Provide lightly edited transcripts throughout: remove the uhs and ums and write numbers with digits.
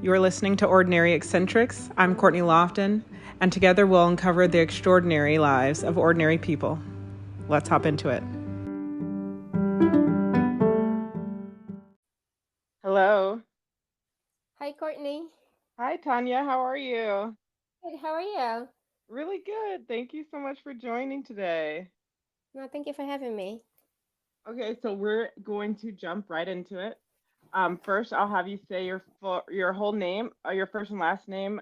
You're listening to Ordinary Eccentrics. I'm Courtney Lofton, and together we'll uncover the extraordinary lives of ordinary people. Let's hop into it. Hello. Hi, Courtney. Hi, Tania. How are you? Good. How are you? Really good. Thank you so much for joining today. No, thank you for having me. Okay, so we're going to jump right into it. First, I'll have you say your whole name, your first and last name,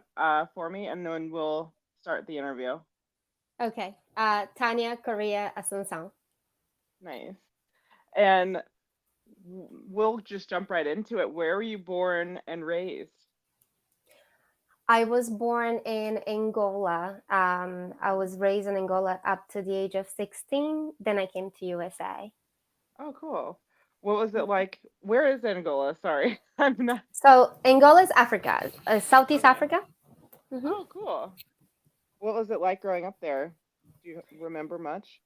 for me, and then we'll start the interview. Okay. Tania, Correia, Assuncao. Nice. And we'll just jump right into it. Where were you born and raised? I was born in Angola. I was raised in Angola up to the age of 16. Then I came to USA. Oh, cool. What was it like? Where is Angola? Sorry, I'm not. So Angola is Africa, Southeast Okay. Africa. hmm Oh, cool. What was it like growing up there? Do you remember much?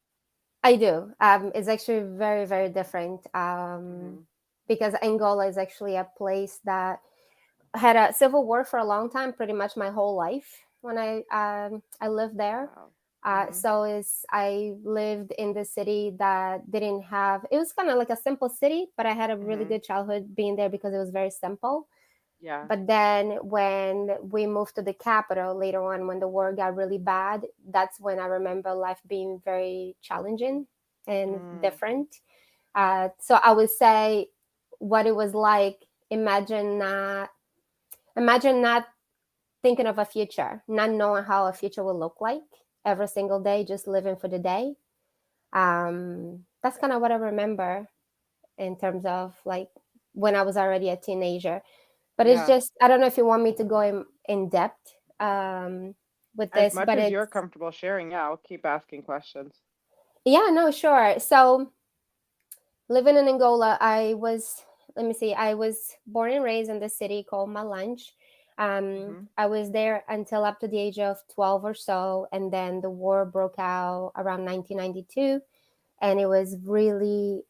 I do. It's actually very, very different Hmm. because Angola is actually a place that had a civil war for a long time, pretty much my whole life when I lived there. Wow. Hmm. So is I lived in the city that didn't have. It was kind of like a simple city, but I had a really Hmm. good childhood being there because it was very simple. Yeah. But then when we moved to the capital later on, when the war got really bad, that's when I remember life being very challenging and Mm. different. So I would say what it was like. Imagine not thinking of a future, not knowing how a future will look like every single day, just living for the day. That's kind of what I remember in terms of like when I was already a teenager. But it's Yeah. just, I don't know if you want me to go in depth with As this, much but as it's, you're comfortable sharing, yeah, I'll keep asking questions. yeah, no, sure. So living in Angola, let me see, I was born and raised in the city called Malange. Hmm. I was there until up to the age of 12 or so, and then the war broke out around 1992, and it was really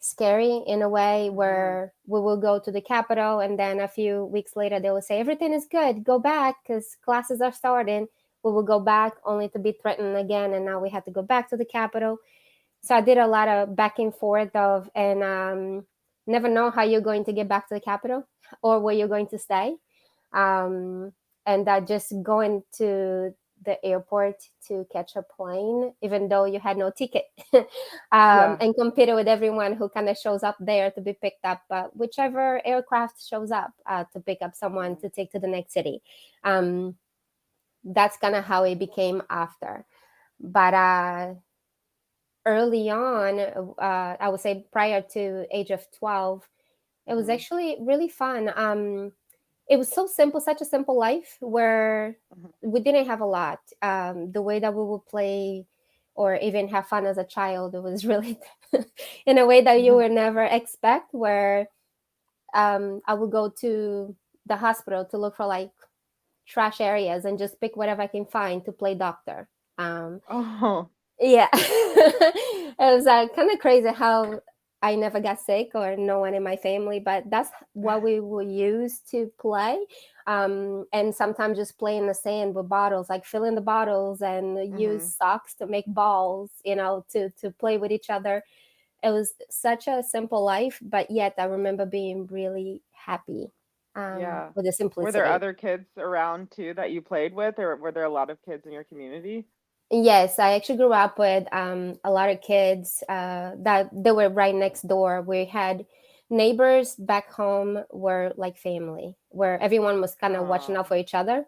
scary in a way Hmm. where we will go to the capital, and then a few weeks later they will say everything is good, go back because classes are starting. We will go back only to be threatened again, and now we have to go back to the capital. So I did a lot of back and forth of, and never know how you're going to get back to the capital or where you're going to stay. Um, and just going to the airport to catch a plane, even though you had no ticket, Yeah. and competed with everyone who kind of shows up there to be picked up, whichever aircraft shows up to pick up someone Hmm. to take to the next city. Um, that's kind of how it became after. But early on, I would say prior to age of 12, it was Hmm. actually really fun. It was so simple, such a simple life where Hmm. we didn't have a lot. The way that we would play or even have fun as a child, it was really in a way that you Hmm. would never expect, where I would go to the hospital to look for like trash areas and just pick whatever I can find to play doctor. Um, Oh. yeah, it was kind of crazy how I never got sick or no one in my family, but that's what we would use to play. And sometimes just play in the sand with bottles, like fill in the bottles and use Hmm. socks to make balls, to play with each other. It was such a simple life, but yet I remember being really happy Yeah. with the Were there simplicity. other kids around too that you played with, or were there a lot of kids in your community? Yes, I actually grew up with a lot of kids that they were right next door. We had neighbors back home were like family, where everyone was kind of watching out Oh. for each other.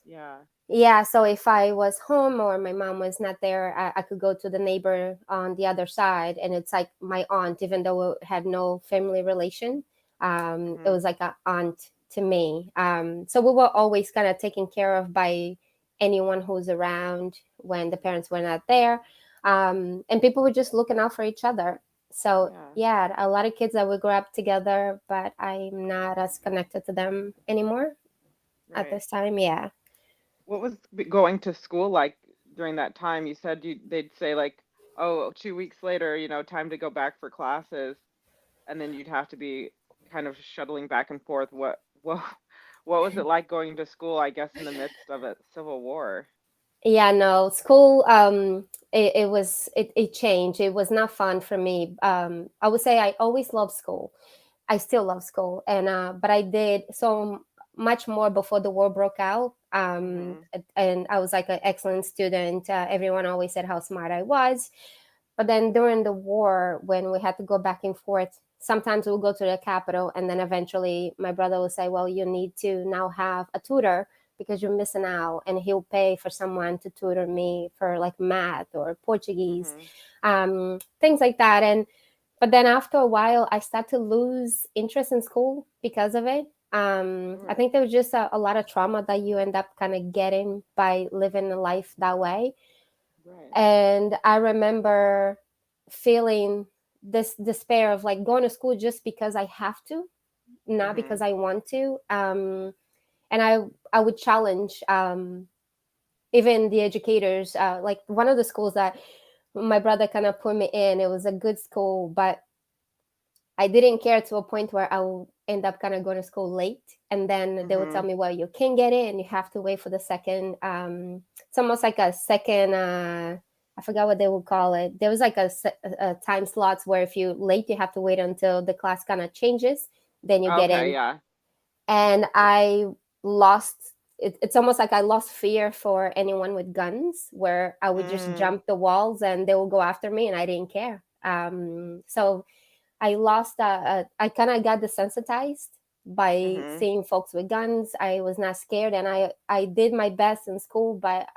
Yeah. Yeah, so if I was home or my mom was not there, I could go to the neighbor on the other side, and it's like my aunt, even though we had no family relation. It Hmm. was like an aunt to me. So we were always kind of taken care of by anyone who's around when the parents were not there, and people were just looking out for each other. So Yeah. yeah, a lot of kids that we grew up together, but I'm not as connected to them anymore at Right. this time. Yeah. What was going to school like during that time? You said they'd say like, oh, 2 weeks later, time to go back for classes, and then you'd have to be kind of shuttling back and forth. Well, what was it like going to school, I guess, in the midst of a civil war? Yeah, no, school, it changed. It was not fun for me. I would say I always loved school. I still love school, and but I did so much more before the war broke out. Mm-hmm. And I was like an excellent student. Everyone always said how smart I was. But then during the war, when we had to go back and forth, sometimes we'll go to the capital, and then eventually my brother will say, "Well, you need to now have a tutor because you're missing out," and he'll pay for someone to tutor me for like math or Portuguese, Mm-hmm. things like that. And but then after a while, I start to lose interest in school because of it. I Mm, think there was just a lot of trauma that you end up kind of getting by living a life that way. right. And I remember feeling this despair of like going to school just because I have to, not Mm-hmm. because I want to. And I would challenge even the educators. Like one of the schools that my brother kind of put me in, it was a good school, but I didn't care to a point where I will end up kind of going to school late, and then they would tell Mm-hmm. me, "Well, you can get it, and you have to wait for the second." It's almost like a second. I forgot what they would call it. There was like a time slots where if you late, you have to wait until the class kind of changes, then you get Okay, in. yeah. And I lost. It's almost like I lost fear for anyone with guns, where I would just Mm, jump the walls and they would go after me, and I didn't care. So I lost I kind of got desensitized by mm-hmm. seeing folks with guns. I was not scared, and I did my best in school, but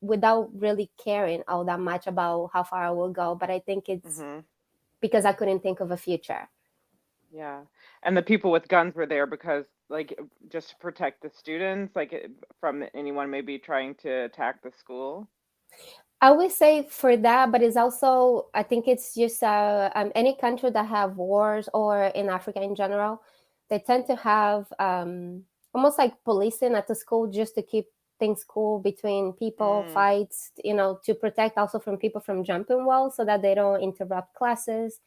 without really caring all that much about how far I will go. But I think it's Mm-hmm. because I couldn't think of a future. Yeah. And the people with guns were there because, like, just to protect the students, like, from anyone maybe trying to attack the school. I would say for that, but it's also I think it's just any country that have wars or in Africa in general, they tend to have almost like policing at the school just to keep things cool between people, Mm. fights, to protect also from people from jumping walls so that they don't interrupt classes.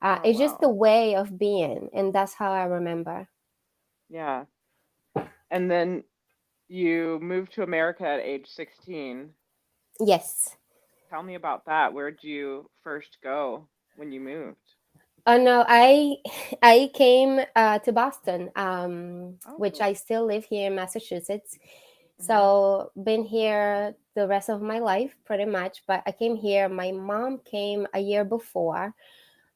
Oh, It's just the wow. way of being, and that's how I remember. Yeah. And then you moved to America at age 16. Yes. Tell me about that. Where'd you first go when you moved? Oh no, I came to Boston, Oh, which cool. I still live here in Massachusetts. Mm-hmm. So been here the rest of my life pretty much. But I came here. My mom came a year before,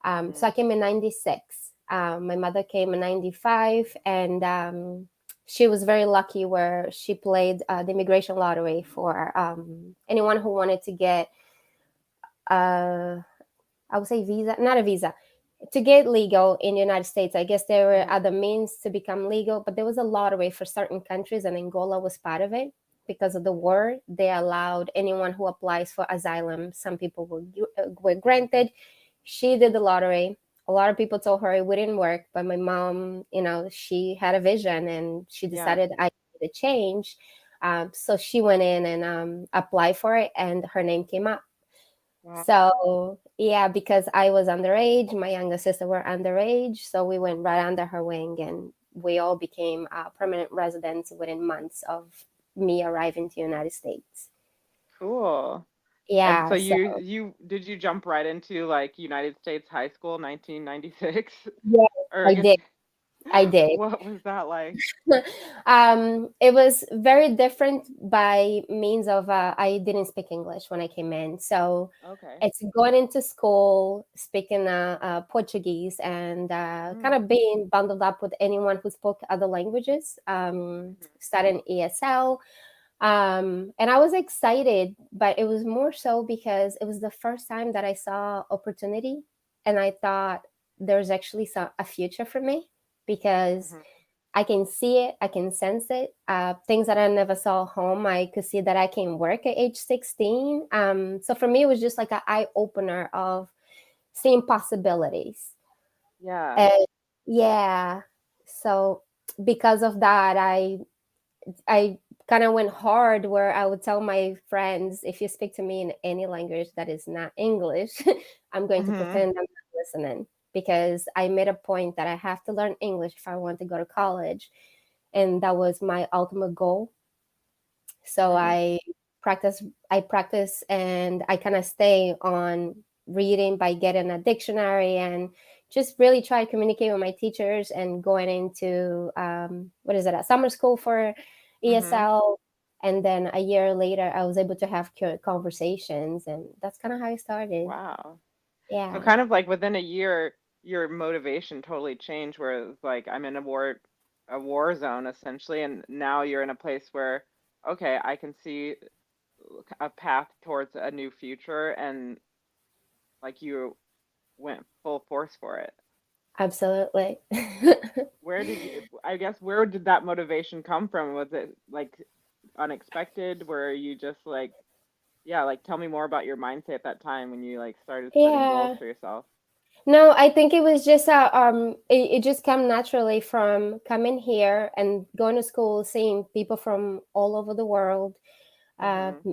so Mm-hmm. I came in '96. My mother came in '95, and she was very lucky where she played the immigration lottery for anyone who wanted to get uh, I would say visa, not a visa, to get legal in the United States. I guess there were Mm-hmm. other means to become legal, but there was a lottery for certain countries, and Angola was part of it. Because of the war, they allowed anyone who applies for asylum. Some people were granted. She did the lottery. A lot of people told her it wouldn't work, but my mom, she had a vision and she Yeah. decided I needed a change. So she went in and applied for it, and her name came up. Wow. So yeah, because I was underage, my younger sister were underage, so we went right under her wing, and we all became permanent residents within months of me arriving to the United States. Cool. And so Yeah, so you did you jump right into like United States high school 1996? yeah, Or I I guess did. I did. what was that like? It was very different by means of I didn't speak English when I came in, so Okay. it's going into school speaking Portuguese and kind Mm. of being bundled up with anyone who spoke other languages. Mhm. Studying ESL, and I was excited, but it was more so because it was the first time that I saw opportunity, and I thought there's actually a future for me because Mhm. I can see it, I can sense it. Things that I never saw at home, I could see that I can work at age 16. So for me, it was just like an eye opener of seeing possibilities. Yeah. And yeah, so because of that, I kind of went hard where I would tell my friends, if you speak to me in any language that is not English, I'm going to Mhm. pretend I'm not listening because I made a point that I have to learn English if I want to go to college. and that was my ultimate goal. So Nice. I practice and I kind of stay on reading by getting a dictionary and just really try to communicate with my teachers and going into what is it, a summer school for Mm-hmm. ESL. And then a year later, I was able to have conversations, and that's kind of how I started. Wow. So Yeah, kind of like within a year, your motivation totally changed where it's like I'm in a war zone essentially, and now you're in a place where, okay, I can see a path towards a new future, and like you went full force for it. absolutely. Where did you, I guess, where did that motivation come from? Was it like unexpected? Were you just like, yeah, like tell me more about your mindset at that time when you like started setting goals Yeah. for yourself. No, I think it was just it just came naturally from coming here and going to school, seeing people from all over the world, uh, Mm-hmm.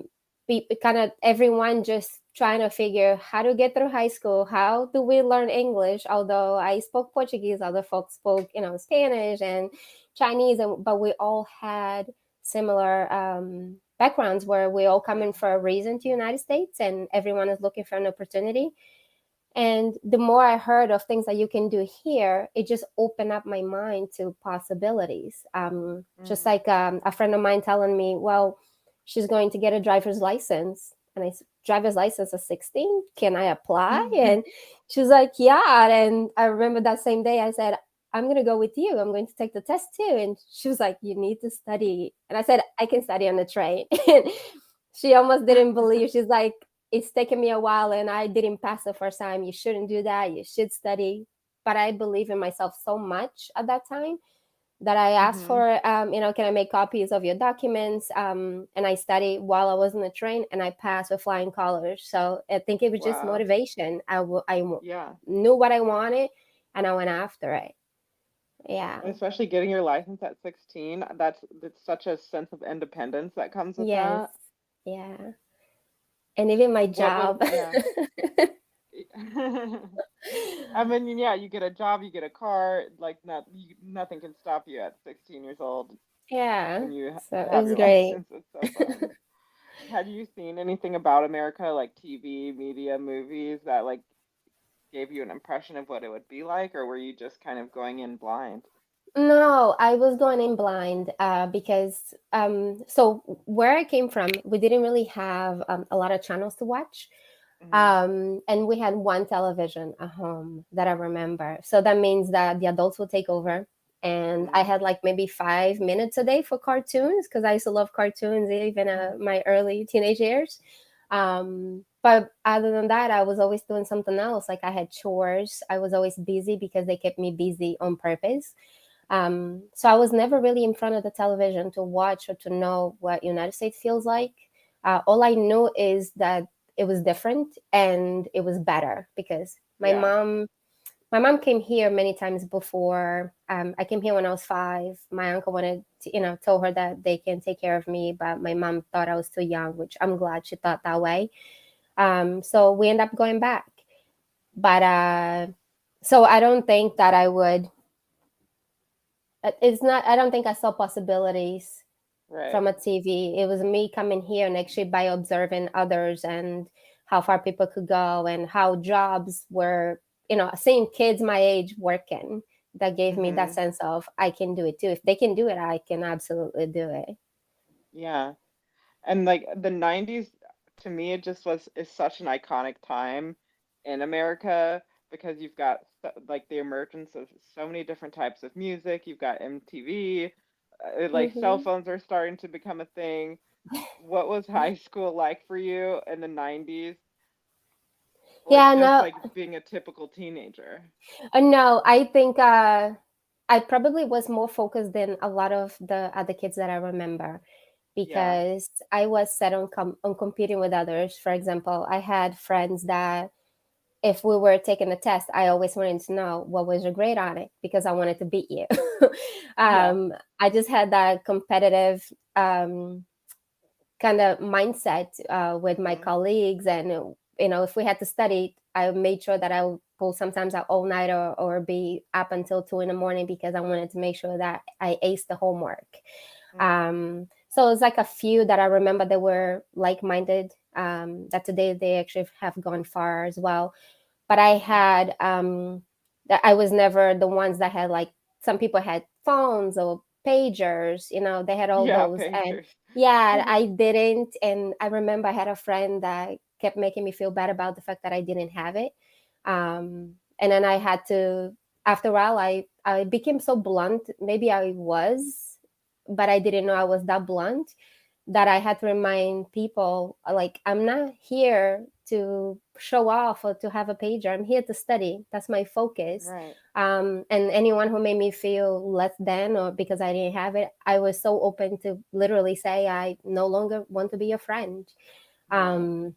kind of everyone just trying to figure how to get through high school. How do we learn English? Although I spoke Portuguese, other folks spoke, Spanish and Chinese, but we all had similar backgrounds where we all come in for a reason to United States, and everyone is looking for an opportunity. And the more I heard of things that you can do here, it just opened up my mind to possibilities. Just Mm-hmm. like a friend of mine telling me, well, she's going to get a driver's license. And I said, driver's license at 16? Can I apply? And she's like, yeah. And I remember that same day I said, I'm going to go with you. I'm going to take the test too. And she was like, you need to study. And I said, I can study on the train. And she almost didn't believe. She's like, it's taken me a while and I didn't pass the first time. You shouldn't do that. You should study. But I believe in myself so much at that time that I asked Mm-hmm. for, can I make copies of your documents? And I studied while I was on the train and I passed with flying colors. So I think it was just Wow. motivation. Yeah. Knew what I wanted and I went after it. Yeah. And especially getting your license at 16, that's such a sense of independence that comes with Yes. that. Yeah. And even my What was, job. yeah. I mean, yeah, you get a job, you get a car, like nothing can stop you at 16 years old Yeah. when you So it have was your great. license. It's so fun. Had you seen anything about America, like TV, media, movies that like gave you an impression of what it would be like, or were you just kind of going in blind? No, I was going in blind because so where I came from, we didn't really have a lot of channels to watch. Hmm. And we had one television at home that I remember. So that means that the adults will take over. And I Hmm. had like maybe 5 minutes a day for cartoons because I used to love cartoons even my early teenage years. But other than that, I was always doing something else. Like I had chores. I was always busy because they kept me busy on purpose. So I was never really in front of the television to watch or to know what United States feels like. All I knew is that it was different and it was better because Yeah. my mom came here many times before. I came here when I was 5. My uncle wanted to, told her that they can take care of me, but my mom thought I was too young, which I'm glad she thought that way. So we end up going back. But so I don't think that I would. It's not. I don't think I saw possibilities Right. from a TV. It was me coming here and actually by observing others and how far people could go and how jobs were, seeing kids my age working, that gave me that Hmm. sense of I can do it too. If they can do it, I can absolutely do it. Yeah. And like the 90s, to me, it just was is such an iconic time in America because you've got like the emergence of so many different types of music. You've got MTV, like cell Hmm. phones are starting to become a thing. What was high school like for you in the 90s? Like Yeah, just no, like being a typical teenager. no, I think I probably was more focused than a lot of the other kids that I remember Yeah. because I was set on on competing with others. For example, I had friends that if we were taking a test, I always wanted to know what was your grade on it because I wanted to beat you. Yeah. I just had that competitive kind of mindset with my Hmm. colleagues, and if we had to study, I made sure that I pull sometimes an all night or be up until 2 in the morning because I wanted to make sure that I aced the homework. So it's like a few that I remember that were like-minded, that today they actually have gone far as well. But I had that I was never the ones that had, like, some people had phones or pagers, they had all Yeah, those. And pagers. yeah, I didn't. And I remember I had a friend that kept making me feel bad about the fact that I didn't have it. And then I had to, after a while, I became so blunt. Maybe I was, but I didn't know I was that blunt, that I had to remind people, like, I'm not here to show off or to have a pager. I'm here to study. That's my focus. Right. And anyone who made me feel less than or because I didn't have it, I was so open to literally say I no longer want to be a friend. Yeah.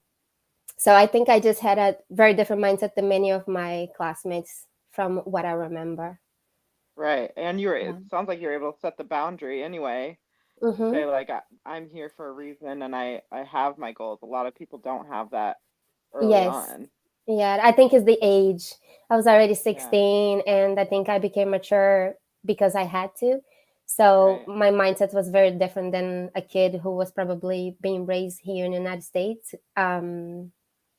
So I think I just had a very different mindset than many of my classmates from what I remember. Right. And you were, Yeah. it sounds like you're able to set the boundary anyway. Mm-hmm. Say like I'm here for a reason and I have my goals. A lot of people don't have that early Yes. on. Yeah, I think it's the age. I was already Yeah. 16 and I think I became mature because I had to. So Right. my mindset was very different than a kid who was probably being raised here in the United States.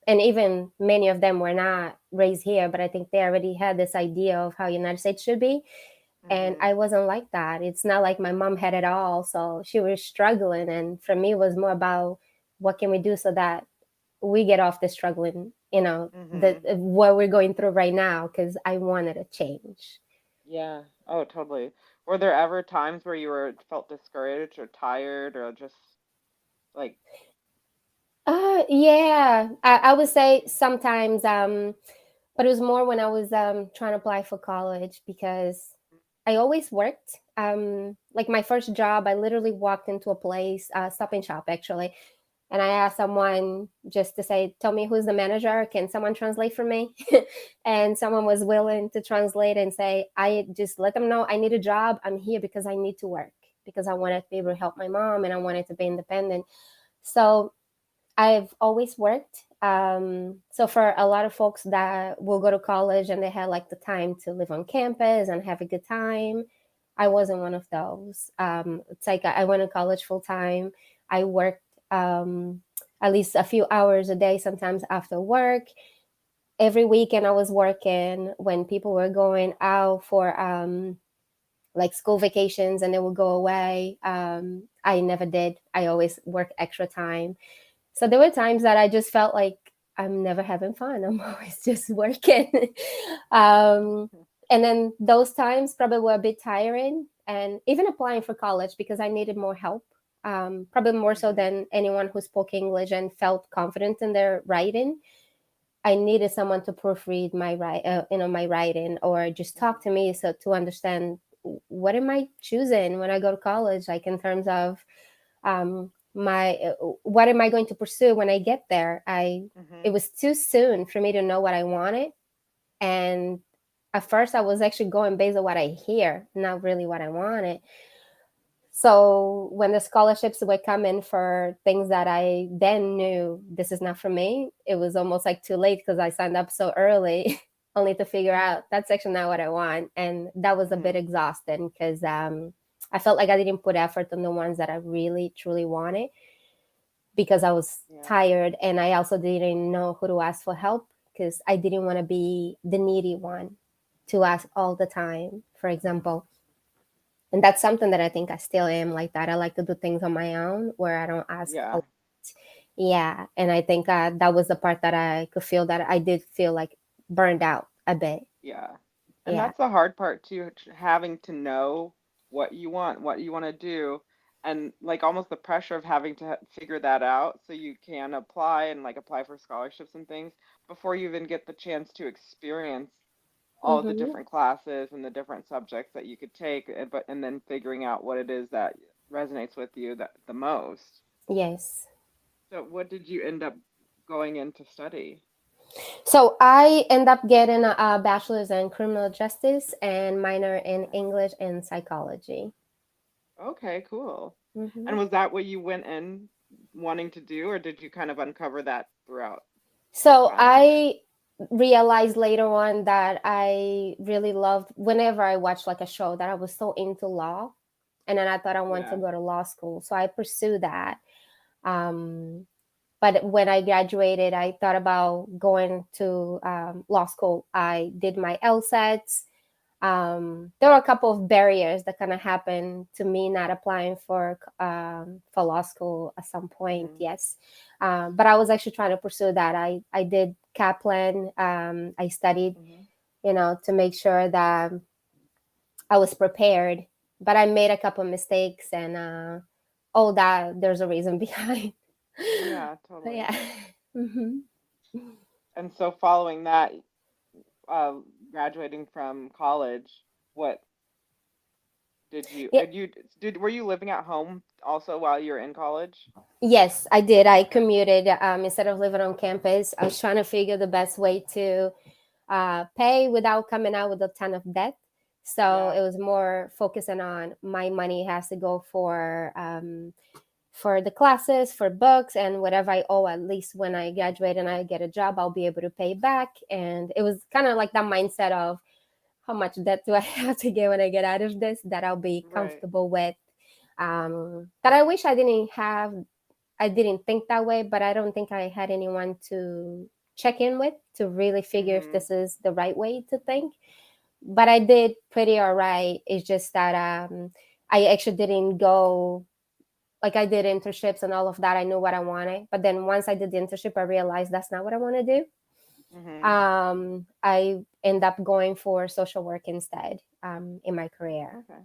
And even many of them were not raised here, but I think they already had this idea of how United States should be. And Mm-hmm. I wasn't like that. It's not like my mom had it all. So she was struggling. And for me, it was more about what can we do so that we get off the struggling, the Mm-hmm. what we're going through right now, because I wanted a change. Yeah. Oh, totally. Were there ever times where you were felt discouraged or tired or just like, Yeah, I would say sometimes, but it was more when I was trying to apply for college because I always worked. Like my first job, I literally walked into a place, Stop and Shop actually, and I asked someone just to say, "Tell me who's the manager. Can someone translate for me?" And someone was willing to translate and say, "I just let them know I need a job. I'm here because I need to work because I wanted to be able to help my mom and I wanted to be independent." So I've always worked. So for a lot of folks that will go to college and they had like the time to live on campus and have a good time, I wasn't one of those. It's like I went to college full time. I worked at least a few hours a day, sometimes after work. Every weekend I was working when people were going out for like school vacations and they would go away. I never did. I always work extra time. So there were times that I just felt like I'm never having fun. I'm always just working. um, and then those times probably were a bit tiring. And even applying for college because I needed more help, probably more so mm-hmm. than anyone who spoke English and felt confident in their writing. I needed someone to proofread my writing, or just talk to me so to understand what am I choosing when I go to college, like in terms of my what am I going to pursue when I get there. It Mm-hmm. was too soon for me to know what I wanted, and at first I was actually going based on what I hear, not really what I wanted. So when the scholarships were coming for things that I then knew this is not for me, it was almost like too late because I signed up so early, only to figure out that's actually not what I want. And that was a bit Mm-hmm. exhausting because I felt like I didn't put effort on the ones that I really, truly wanted because I was Yeah. tired and I also didn't know who to ask for help because I didn't want to be the needy one to ask all the time, for example. And that's something that I think I still am like that. I like to do things on my own where I don't ask a Yeah. lot. Yeah. And I think that was the part that I could feel that I did feel like burned out a bit. Yeah. And Yeah. that's the hard part too, having to know what you want to do, and like almost the pressure of having to figure that out so you can apply and like apply for scholarships and things before you even get the chance to experience all of the Mm-hmm. different classes and the different subjects that you could take, and then figuring out what it is that resonates with you the most. Yes. So what did you end up going in to study? So I end up getting a bachelor's in criminal justice and minor in Okay. English and psychology. Okay, cool. Mm-hmm. And was that what you went in wanting to do, or did you kind of uncover that throughout your So time in there? I realized later on that I really loved whenever I watched like a show that I was so into law, and then I thought I wanted to Yeah. go to law school, so I pursued that. Um, but when I graduated, I thought about going to law school. I did my LSATs. There were a couple of barriers that kind of happened to me not applying for law school at some point. Hmm. Yes, but I was actually trying to pursue that. I did Kaplan. I studied, Hmm. to make sure that I was prepared. But I made a couple of mistakes, and all that there's a reason behind. Yeah, But totally. yeah. Hmm. And so following that, uh, graduating from college, what Yeah. were you living at home also while you were in college? Yes, I did. I commuted instead of living on campus. I was trying to figure the best way to pay without coming out with a ton of debt. So Yeah. it was more focusing on my money has to go for the classes, for books, and whatever I owe. At least when I graduate and I get a job, I'll be able to pay back. And it was kind of like that mindset of how much debt do I have to get when I get out of this that I'll be Right. comfortable with. That I wish I didn't have. I didn't think that way, but I don't think I had anyone to check in with to really figure if Hmm. this is the right way to think. But I did pretty all right. It's just that I actually didn't go, like, I did internships and all of that. I knew what I wanted. But then once I did the internship, I realized that's not what I want to do. Hmm. I end up going for social work instead in my career. Okay.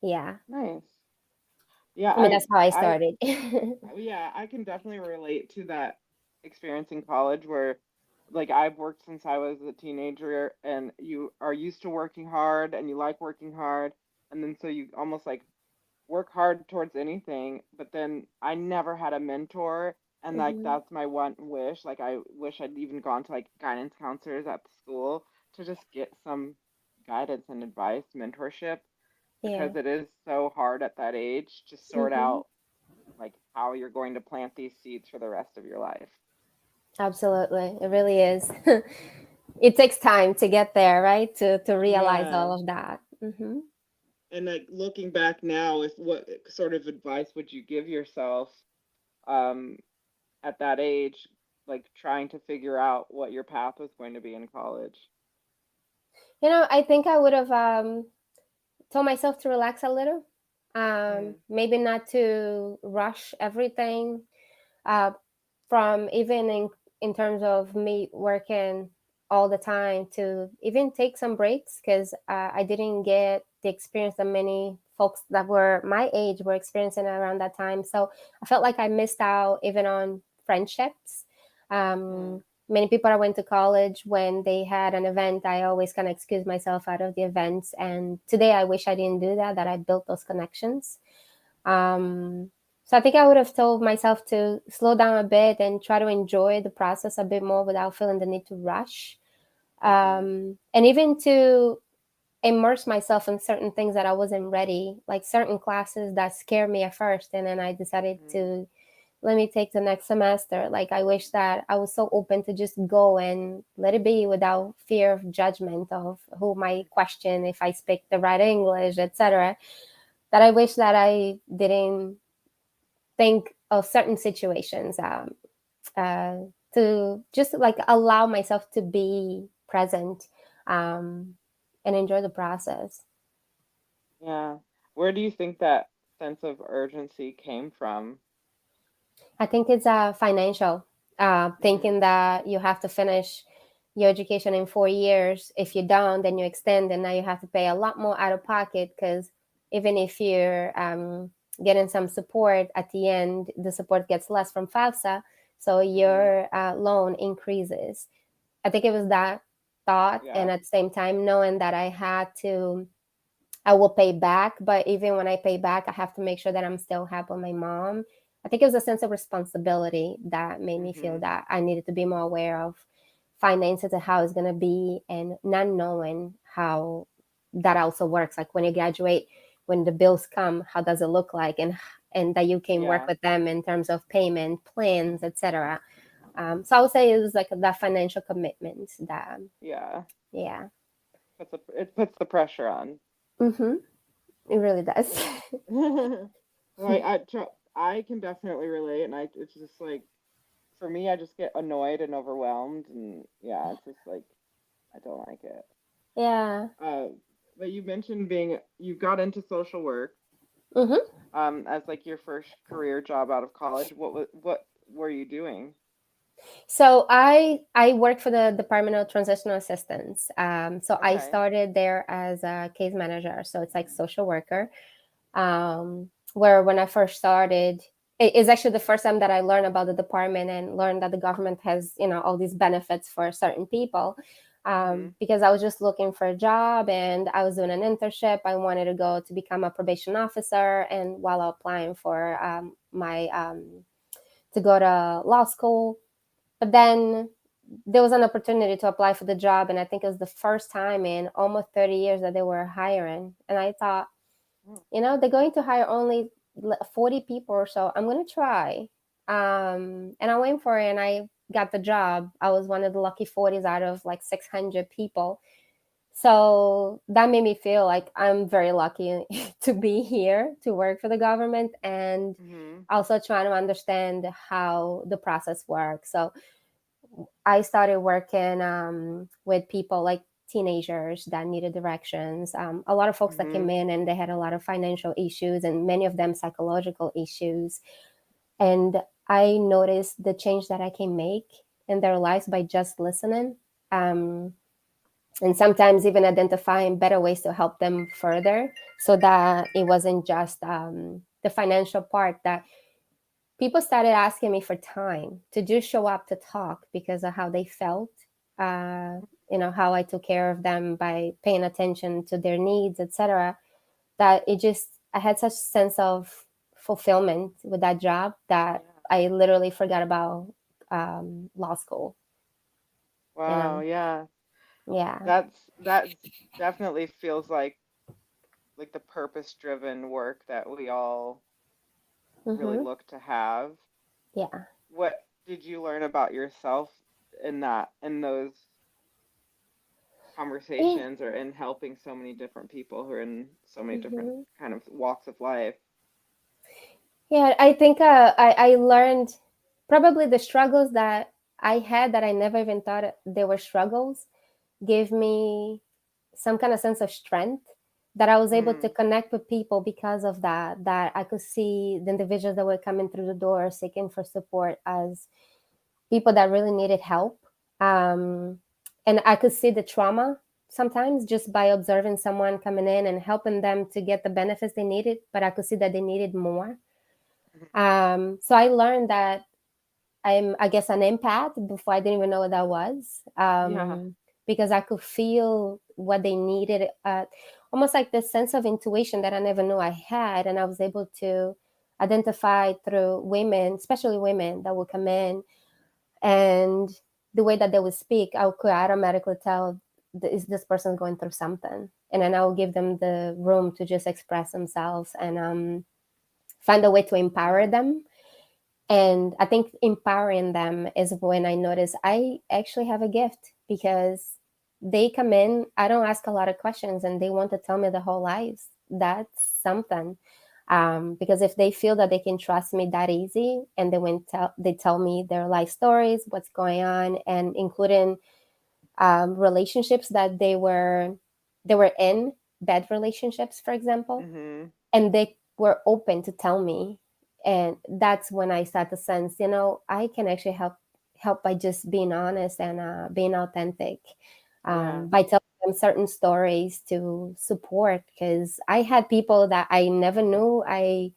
Yeah. Nice. Yeah, I mean, that's how I I started. yeah, I can definitely relate to that experience in college where like I've worked since I was a teenager and you are used to working hard and you like working hard and then so you almost like work hard towards anything, but then I never had a mentor and like Hmm. that's my one wish. Like I wish I'd even gone to like guidance counselors at the school to just get some guidance and advice, mentorship Yeah. because it is so hard at that age to sort Hmm. out like how you're going to plant these seeds for the rest of your life. Absolutely. It really is. It takes time to get there, right? To realize Yeah. all of that. Hmm. And like looking back now, if what sort of advice would you give yourself um at that age, like trying to figure out what your path was going to be in college? I think I would have told myself to relax a little. Mm, Maybe not to rush everything. Uh, from even in terms of me working all the time to even take some breaks because I didn't get the experience that many folks that were my age were experiencing around that time. So I felt like I missed out even on friendships. mm, Many people I went to college when they had an event, I always kind of excuse myself out of the events. And today I wish I didn't do that, that I built those connections. Um, so I think I would have told myself to slow down a bit and try to enjoy the process a bit more without feeling the need to rush. mm-hmm, And even to immerse myself in certain things that I wasn't ready, like certain classes that scared me at first. And then I decided mm-hmm, to let me take the next semester. Like I wish that I was so open to just go and let it be without fear of judgment of who might question if I speak the right English, etc. That I wish that I didn't think of certain situations uh, to just like allow myself to be present um, and enjoy the process. yeah. Where do you think that sense of urgency came from? I think it's financial, Mm-hmm, thinking that you have to finish your education in 4 years. If you don't, then you extend, and now you have to pay a lot more out of pocket because even if you're getting some support at the end, the support gets less from FAFSA, so mm-hmm, your loan increases. I think it was that thought, and yeah. at the same time, knowing that I will pay back, but even when I pay back, I have to make sure that I'm still helping my mom. I think it was a sense of responsibility that made me feel Mm-hmm, that I needed to be more aware of finances and how it's going to be, and not knowing how that also works. Like when you graduate, when the bills come, how does it look like, and that you can work yeah. with them in terms of payment plans, etc. So I would say it was like that financial commitment that, Yeah. yeah. It puts the pressure on. Mm-hmm. It really does. Like I can definitely relate, and it's just like for me, I just get annoyed and overwhelmed, and yeah, it's just like I don't like it. Yeah. Uh, but you mentioned you got into social work Mm-hmm. as like your first career job out of college. What were you doing? So I work for the Department of Transitional Assistance. So I Okay. started there as a case manager. So it's like social worker. Where when I first started, it is actually the first time that I learned about the department and learned that the government has, all these benefits for certain people. Mhm. Because I was just looking for a job and I was doing an internship. I wanted to go to become a probation officer, and while applying for my to go to law school, but then there was an opportunity to apply for the job, and I think it was the first time in almost 30 years that they were hiring. And I thought, Oh, they're going to hire only 40 people or so. I'm going to try. And I went for it and I got the job. I was one of the lucky 40s out of like 600 people. So that made me feel like I'm very lucky to be here to work for the government, and mhm. also trying to understand how the process works. So I started working with people like teenagers that needed directions. A lot of folks that came Mhm. in and they had a lot of financial issues, and many of them psychological issues. And I noticed the change that I can make in their lives by just listening. Um, and sometimes even identifying better ways to help them further, so that it wasn't just the financial part, that people started asking me for time to just show up to talk because of how they felt. uh, how I took care of them by paying attention to their needs, etc. That it just, I had such sense of fulfillment with that job that Yeah. I literally forgot about law school. you Wow, know yeah. yeah. That's definitely feels like the purpose-driven work that we all really Hmm. look to have. Yeah. What did you learn about yourself in those Yeah. conversations or in helping so many different people who are in so many different Hmm. kind of walks of life? Yeah, I think I learned probably the struggles that I had that I never even thought they were struggles gave me some kind of sense of strength, that I was able to Mm, connect with people because of that I could see the individuals that were coming through the door seeking for support as people that really needed help. um, and I could see the trauma sometimes just by observing someone coming in and helping them to get the benefits they needed, but I could see that they needed more. mhm. So I learned that I'm, I guess, an empath before I didn't even know what that was, Yeah. because I could feel what they needed, almost like this sense of intuition that I never knew I had. And I was able to identify through women, especially women that would come in, and the way that they would speak, I could automatically tell, is this person going through something? And then I would give them the room to just express themselves, and find a way to empower Yeah. them. And I think empowering them is when I notice I actually have a gift, because they come in, I don't ask a lot of questions, and they want to tell me their whole lives. That's something. Because if they feel that they can trust me that easy, and they tell me their life stories, what's going on, and including relationships that they were in, bad relationships, for example, Mhm. and they were open to tell me. And that's when I start to sense, I can actually help by just being honest and being authentic, Yeah. by telling them certain stories to support, because I had people that I never knew I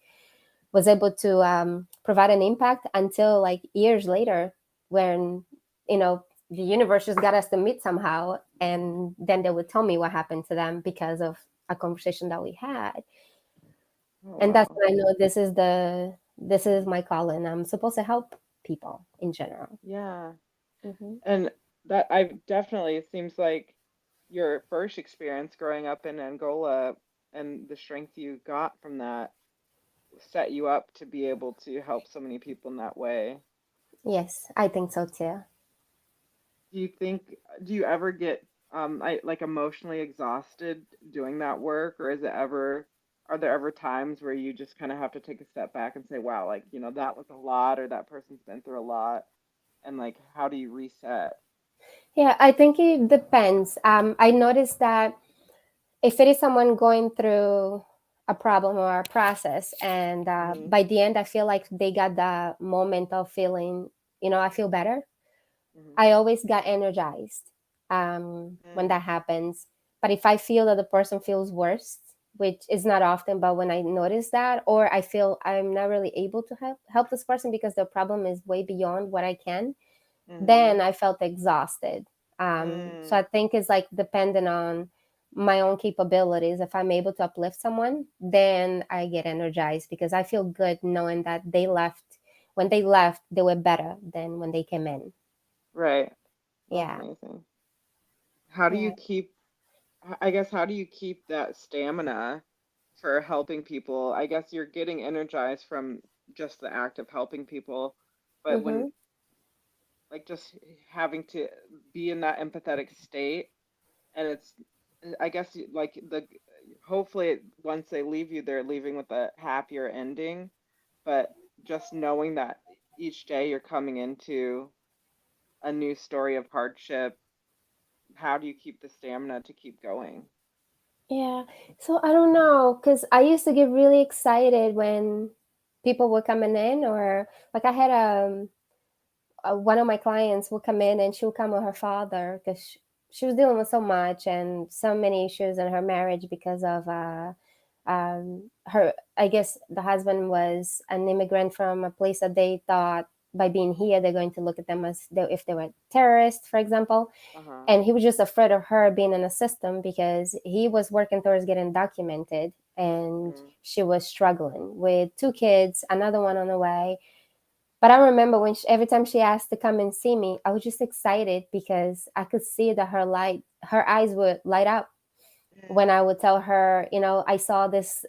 was able to provide an impact until like years later, when the universe just got us to meet somehow, and then they would tell me what happened to them because of a conversation that we had. Oh And that's wow. when I know this is my calling. I'm supposed to help people in general. Yeah. Hmm. And that I definitely it seems like your first experience growing up in Angola and the strength you got from that set you up to be able to help so many people in that way. Yes, I think so too. Do you think, do you ever get like emotionally exhausted doing that work, or is it ever, are there ever times where you just kind of have to take a step back and say, wow, like, that was a lot, or that person's been through a lot, and like, how do you reset? Yeah, I think it depends. I noticed that if it is someone going through a problem or a process, and Mm-hmm. by the end, I feel like they got the moment of feeling, I feel better. Mm-hmm. I always got energized when Mm, that happens. But if I feel that the person feels worse, which is not often, but when I notice that, or I feel I'm not really able to help this person because the problem is way beyond what I can, mm-hmm. then I felt exhausted. So Mm, I think it's like dependent on my own capabilities. If I'm able to uplift someone, then I get energized because I feel good knowing that they left. When they left, they were better than when they came in. right. That's Yeah. amazing. How do you Yeah. keep, I guess, how do you keep that stamina for helping people? I guess you're getting energized from just the act of helping people, but when, Mm-hmm. like, just having to be in that empathetic state, and it's, I guess, like, hopefully once they leave you, they're leaving with a happier ending, but just knowing that each day you're coming into a new story of hardship, how do you keep the stamina to keep going? Yeah. So I don't know, because I used to get really excited when people were coming in, or like I had one of my clients will come in and she'll come with her father because she was dealing with so much and so many issues in her marriage because of her. I guess the husband was an immigrant from a place that they thought by being here they're going to look at them as if they were terrorists, for example. Uh-huh. And he was just afraid of her being in a system because he was working towards getting documented, and Mm, she was struggling with two kids, another one on the way. But I remember when every time she asked to come and see me, I was just excited because I could see that her eyes would light up when mm, I would tell her, I saw this,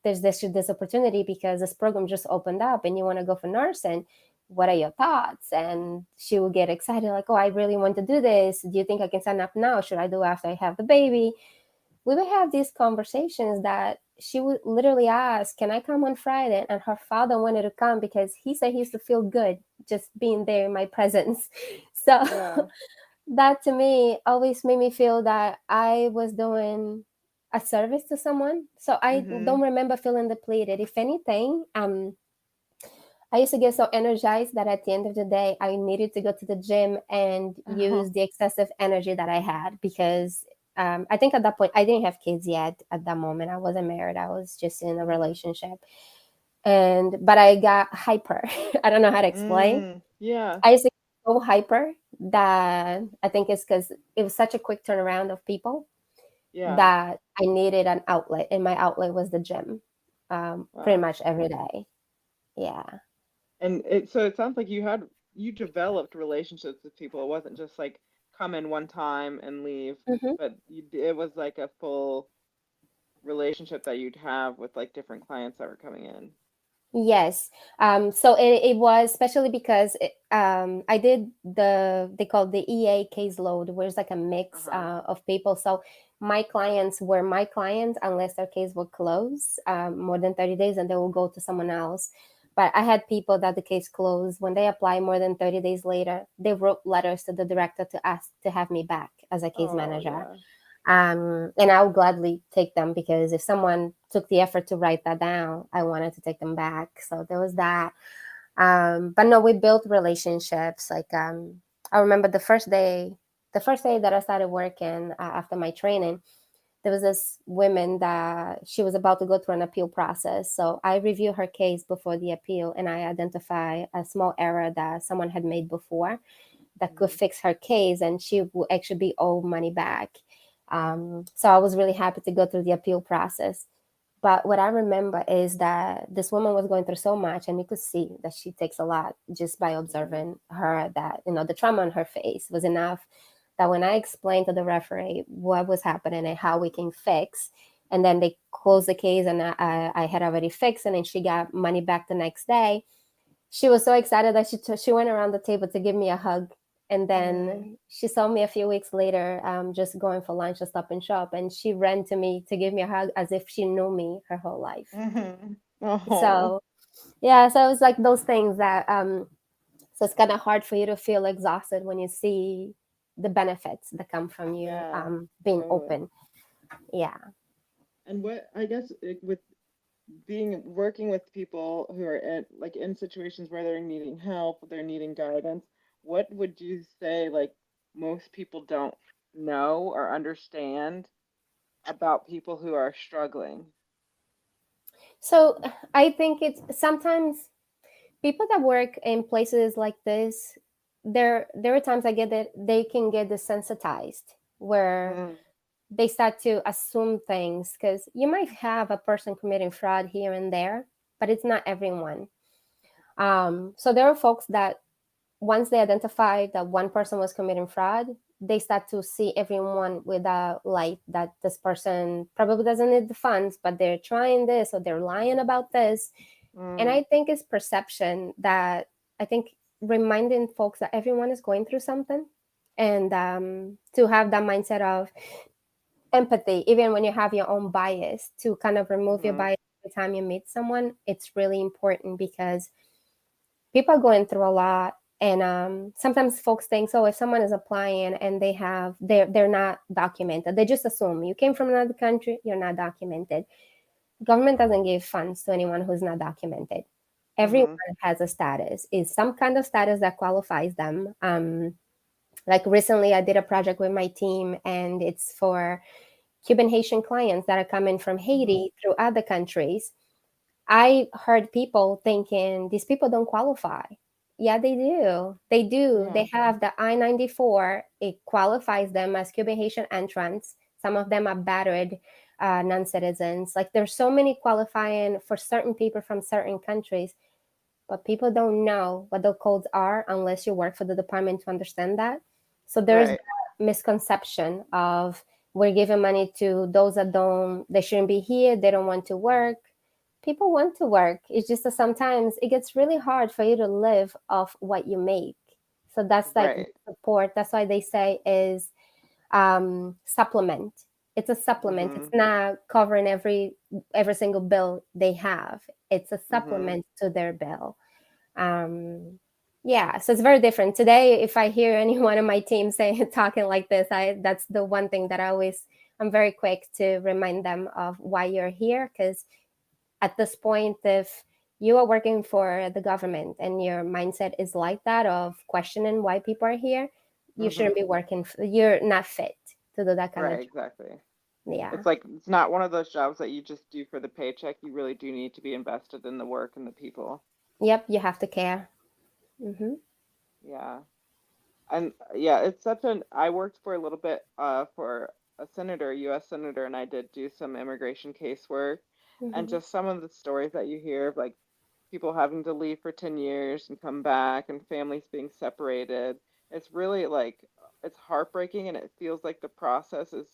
there's this opportunity because this program just opened up and you want to go for nursing. What are your thoughts? And she would get excited, like, oh, I really want to do this. Do you think I can sign up now? Should I do it after I have the baby? We would have these conversations that she would literally ask, can I come on Friday? And her father wanted to come because he said he used to feel good just being there in my presence. So yeah. that to me always made me feel that I was doing a service to someone. So I Mm-hmm. don't remember feeling depleted. If anything, I used to get so energized that at the end of the day, I needed to go to the gym and use the excessive energy that I had because I think at that point, I didn't have kids yet at that moment. I wasn't married, I was just in a Mm-hmm. relationship. But I got hyper. I don't know how to explain. Mm, yeah. I used to get so hyper that I think it's because it was such a quick turnaround of people Yeah. that I needed an outlet, and my outlet was the gym, pretty Wow. much every day. Yeah. And so it sounds like you developed relationships with people. It wasn't just like come in one time and leave, Mhm. but it was like a full relationship that you'd have with like different clients that were coming in. Yes. So it was especially because I did they call the EA caseload, where it's like a mix Uh-huh. of people. So my clients were my clients unless their case would close more than 30 days and they will go to someone else. But I had people that the case closed. When they apply more than 30 days later, they wrote letters to the director to ask to have me back as a case Oh, manager. yeah. And I would gladly take them because if someone took the effort to write that down, I wanted to take them back. So there was that. But no, we built relationships. Like I remember the first day that I started working after my training, there was this woman that she was about to go through an appeal process. So I review her case before the appeal, and I identify a small error that someone had made before that could Mm-hmm. fix her case, and she will actually be owed money back. So I was really happy to go through the appeal process. But what I remember is that this woman was going through so much, and you could see that she takes a lot just by Mm-hmm. observing her. That the trauma on her face was enough that when I explained to the referee what was happening and how we can fix, and then they closed the case, and I had already fixed it, and she got money back the next day. she was so excited that she went around the table to give me a hug. And Mm. then she saw me a few weeks later, just going for lunch at Stop and Shop, and she ran to me to give me a hug as if she knew me her whole life. Mhm. Oh, So yeah, so it was like those things that so it's kind of hard for you to feel exhausted when you see the benefits that come from you yeah, being totally. open. Yeah. And what I guess with being working with people who are in situations where they're needing help, they're needing guidance, what would you say like most people don't know or understand about people who are struggling? So I think it's sometimes people that work in places like this, there are times I get that they can get desensitized where Mm, they start to assume things because you might have a person committing fraud here and there, but it's not everyone. So there are folks that once they identify that one person was committing fraud, they start to see everyone with a light that this person probably doesn't need the funds, but they're trying this or they're lying about this. And mm, I think it's perception that I think reminding folks that everyone is going through something and to have that mindset of empathy, even when you have your own bias, to kind of remove your mm-hmm, bias every time you meet someone, it's really important because people are going through a lot. And sometimes folks think, so if someone is applying and they're not documented, they just assume you came from another country, you're not documented. Government doesn't give funds to anyone who's not documented. Everyone mm-hmm, has a status, is some kind of status that qualifies them. Like recently, I did a project with my team, and it's for Cuban Haitian clients that are coming from mm-hmm. Haiti through other countries. I heard people thinking these people don't qualify. Yeah, they do. They do. Yeah, They have the I-94. It qualifies them as Cuban Haitian entrants. Some of them are battered non-citizens. Like there's so many qualifying for certain people from certain countries, but people don't know what the codes are unless you work for the department to understand that. So there's right, that misconception of we're giving money to those that don't, they shouldn't be here, they don't want to work. People want to work. It's just that sometimes it gets really hard for you to live off what you make. So that's like right. support. That's why they say is supplement. It's a supplement. Mm-hmm, It's not covering every single bill they have. It's a mm-hmm. supplement to their bill. Yeah, so it's very different today. If I hear anyone on my team say talking like this, I that's the one thing that I'm very quick to remind them of why you're here, because at this point, if you are working for the government and your mindset is like that of questioning why people are here, you shouldn't Mm-hmm. be working. You're not fit to do that kind of Right, job. exactly. Yeah. It's like it's not one of those jobs that you just do for the paycheck. You really do need to be invested in the work and the people. Yep. You have to care. Hmm. Yeah. And yeah, it's such an I worked for a little bit for a senator, US senator, and I did do some immigration casework and Hmm. just some of the stories that you hear of like people having to leave for 10 years and come back and families being separated. It's really like it's heartbreaking and it feels like the process is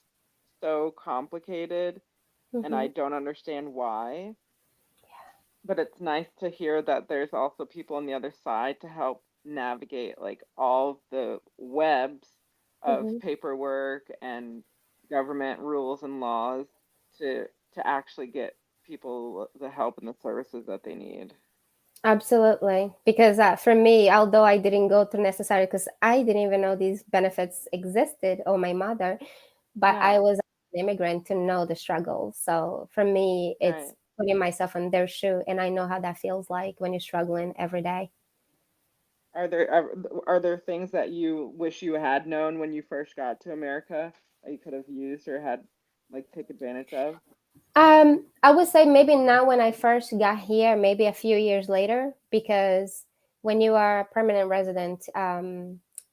so complicated and I Hmm. don't understand why. But it's nice to hear that there's also people on the other side to help navigate like all the webs of Hmm. paperwork and government rules and laws to actually get people the help and the services that they need. Absolutely. Because for me, although I didn't go through necessary, because I didn't even know these benefits existed, or my mother, but I Yeah, was an immigrant to know the struggle. So for me, it's right. putting myself in their shoe, and I know how that feels like when you're struggling every day. Are there things that you wish you had known when you first got to America that you could have used or had like take advantage of? I would say maybe not when I first got here, maybe a few years later, because when you are a permanent resident,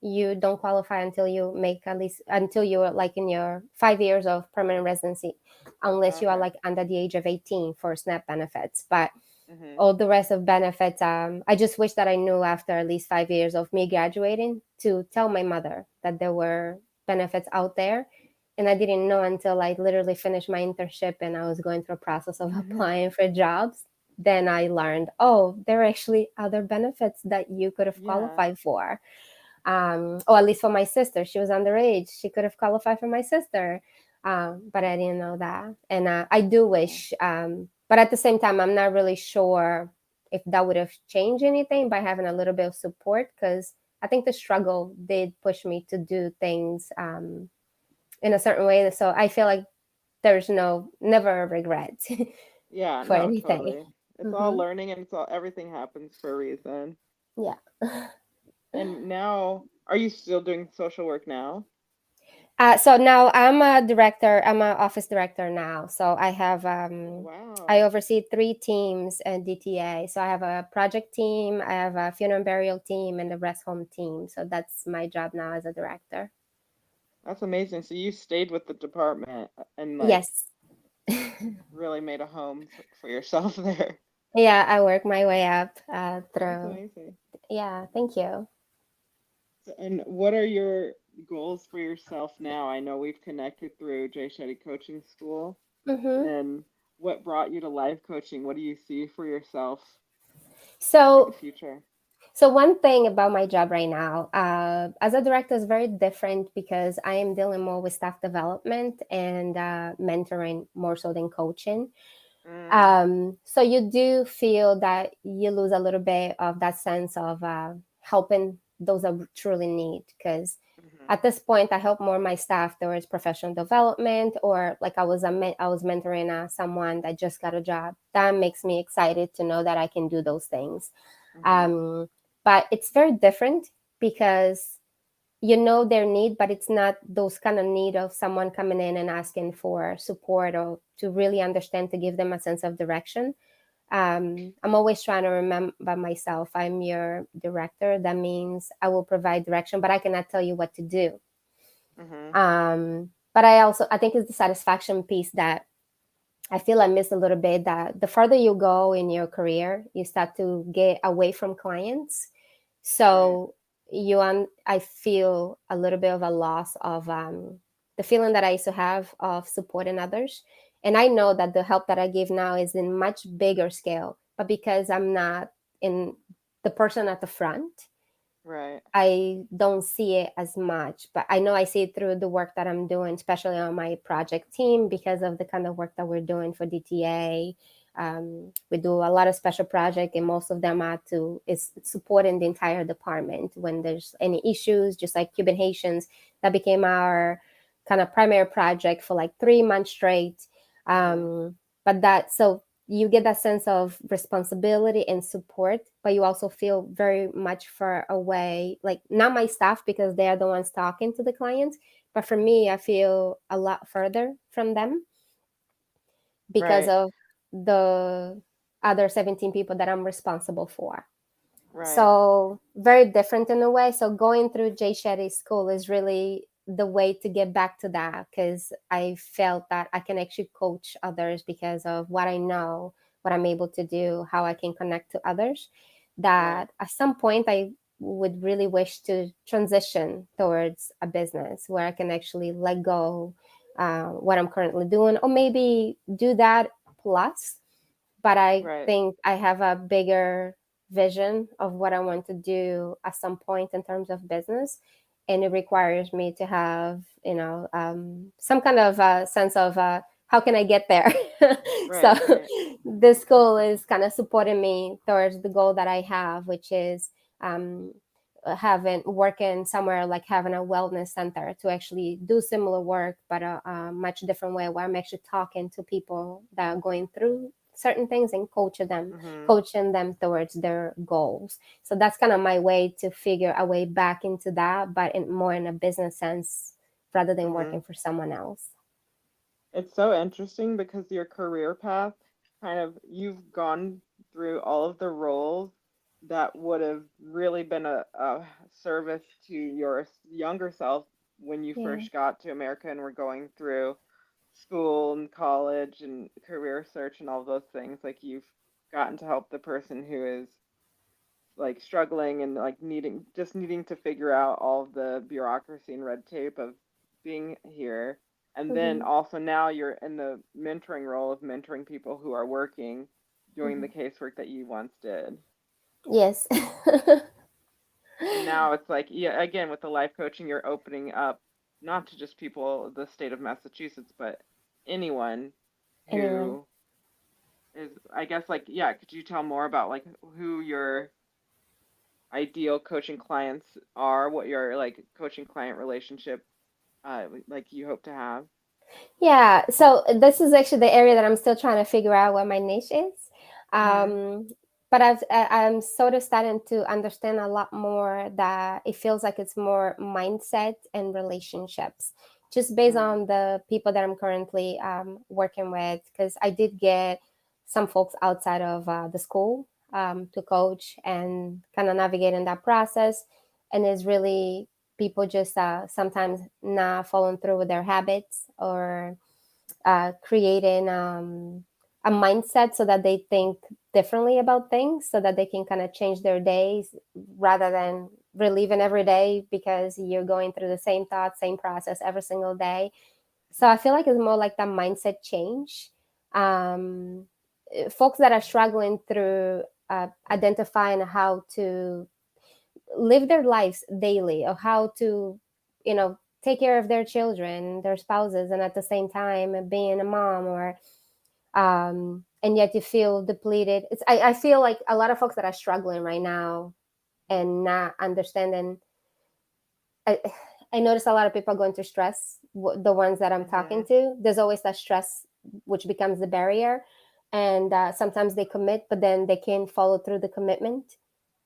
you don't qualify until you make at least until you're like in your 5 years of permanent residency, unless you are Okay. like under the age of 18 for SNAP benefits. But Mm-hmm. all the rest of benefits, I just wish that I knew after at least 5 years of me graduating to tell my mother that there were benefits out there. And I didn't know until I literally finished my internship and I was going through a process of applying for jobs. then I learned, oh, there are actually other benefits that you could have Yeah. qualified for. Or at least for my sister, she was underage. She could have qualified for my sister, but I didn't know that. And I do Yeah. wish, but at the same time, I'm not really sure if that would have changed anything by having a little bit of support, because I think the struggle did push me to do things in a certain way. So I feel like there's never a regret Yeah, for no, anything. totally. It's all Hmm. learning and it's all everything happens for a reason. Yeah. And now, are you still doing social work now? So now I'm a director. I'm an office director now. So I have I Wow. oversee 3 teams in DTA. So I have a project team, I have a funeral and burial team, and the rest home team. So that's my job now as a director. That's amazing. So you stayed with the department and like Yes. really made a home for yourself there. Yeah, I work my way up That's through. amazing. Yeah, thank you. And what are your goals for yourself now? I know we've connected through Jay Shetty Coaching School. Hmm. And what brought you to life coaching? What do you see for yourself for the So future? So one thing about my job right now, as a director, is very different because I am dealing more with staff development and mentoring more so than coaching. Mm, So you do feel that you lose a little bit of that sense of helping those that truly need. Because hmm. at this point, I help more my staff towards professional development, or like I was mentoring someone that just got a job. That makes me excited to know that I can do those things. Hmm. um, but it's very different because you know their need, but it's not those kind of need of someone coming in and asking for support or to really understand, to give them a sense of direction. I'm always trying to remember myself, I'm your director. That means I will provide direction, but I cannot tell you what to do. Hmm. But I think it's the satisfaction piece that I feel I miss a little bit, that the further you go in your career, you start to get away from clients. Right. So I feel a little bit of a loss of the feeling that I used to have of supporting others. And I know that the help that I give now is in much bigger scale, but because I'm not in the person at the front, Right. I don't see it as much, but I know I see it through the work that I'm doing, especially on my project team, because of the kind of work that we're doing for DTA. We do a lot of special projects, and most of them are to is supporting the entire department when there's any issues. Just like Cuban Haitians, that became our kind of primary project for like 3 months straight. Hmm. But that so you get that sense of responsibility and support, but you also feel very much far away, like not my staff because they're the ones talking to the clients, but for me, I feel a lot further from them because Right. of the other 17 people that I'm responsible for. Right. So very different in a way. So going through Jay Shetty's school is really the way to get back to that, because I felt that I can actually coach others because of what I know, what I'm able to do, how I can connect to others. Right. That at some point I would really wish to transition towards a business where I can actually let go what I'm currently doing, or maybe do that plus. But I Right. think I have a bigger vision of what I want to do at some point in terms of business. And it requires me to have, some kind of sense of how can I get there? So Right. Right. this goal is kind of supporting me towards the goal that I have, which is um, having working somewhere like having a wellness center to actually do similar work, but a much different way, where I'm actually talking to people that are going through certain things and Hmm. coaching them towards their goals. So that's kind of my way to figure a way back into that, but more in a business sense rather than Hmm. working for someone else. It's so interesting because your career path kind of you've gone through all of the roles that would have really been a service to your younger self when you Yeah. first got to America and were going through school and college and career search and all those things. Like you've gotten to help the person who is like struggling and like needing to figure out all of the bureaucracy and red tape of being here. And then Hmm. also now you're in the mentoring role of mentoring people who are working. doing the casework that you once did. Yes. And now it's like, yeah, again, with the life coaching, you're opening up not to just people the state of Massachusetts, but anyone Anyone. who is, I guess, like, yeah, could you tell more about like who your ideal coaching clients are, what your like coaching client relationship like you hope to have? Yeah, so this is actually the area that I'm still trying to figure out what my niche is. Mm-hmm. Um, but I'm sort of starting to understand a lot more that it feels like it's more mindset and relationships, just based Mm-hmm. on the people that I'm currently working with. Because I did get some folks outside of the school to coach and kind of navigating that process. And it's really people just sometimes not following through with their habits or creating a mindset so that they think differently about things so that they can kind of change their days rather than reliving every day because you're going through the same thoughts, same process every single day. So I feel like it's more like the mindset change. Um, Folks that are struggling through identifying how to live their lives daily or how to, take care of their children, their spouses, and at the same time being a mom or and yet you feel depleted. I feel like a lot of folks that are struggling right now and not understanding. I, I notice a lot of people are going through stress. The ones that I'm Mm-hmm. talking to, there's always that stress, which becomes the barrier, and sometimes they commit, but then they can't follow through the commitment.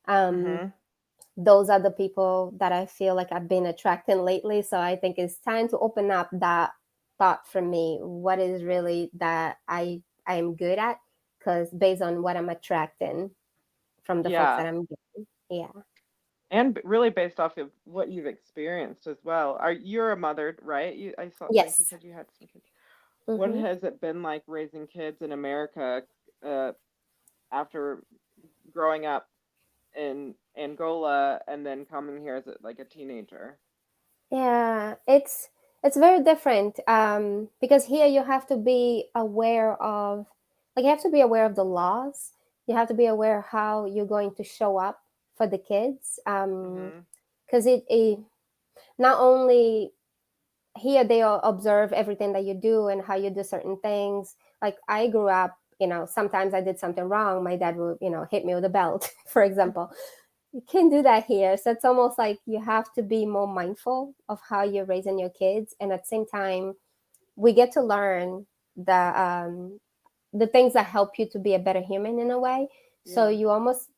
Um, Mm-hmm. those are the people that I feel like I've been attracting lately. So I think it's time to open up that thought for me. What is really that I am good at? Because based on what I'm attracting from the folks that Yeah. I'm getting. Yeah. And really based off of what you've experienced as well. You're a mother, right? I saw like you Yes. said you had some kids. What Mm-hmm. has it been like raising kids in America uh, after growing up in Angola and then coming here as like a teenager? Yeah, it's very different because here you have to be aware of, like, you have to be aware of the laws. You have to be aware how you're going to show up for the kids Mm-hmm. because it not only here they all observe everything that you do and how you do certain things. Like I grew up, sometimes I did something wrong, my dad would, hit me with a belt, for example. You can't do that here. So it's almost like you have to be more mindful of how you're raising your kids. And at the same time, we get to learn the things that help you to be a better human in a way. So Yeah. you almost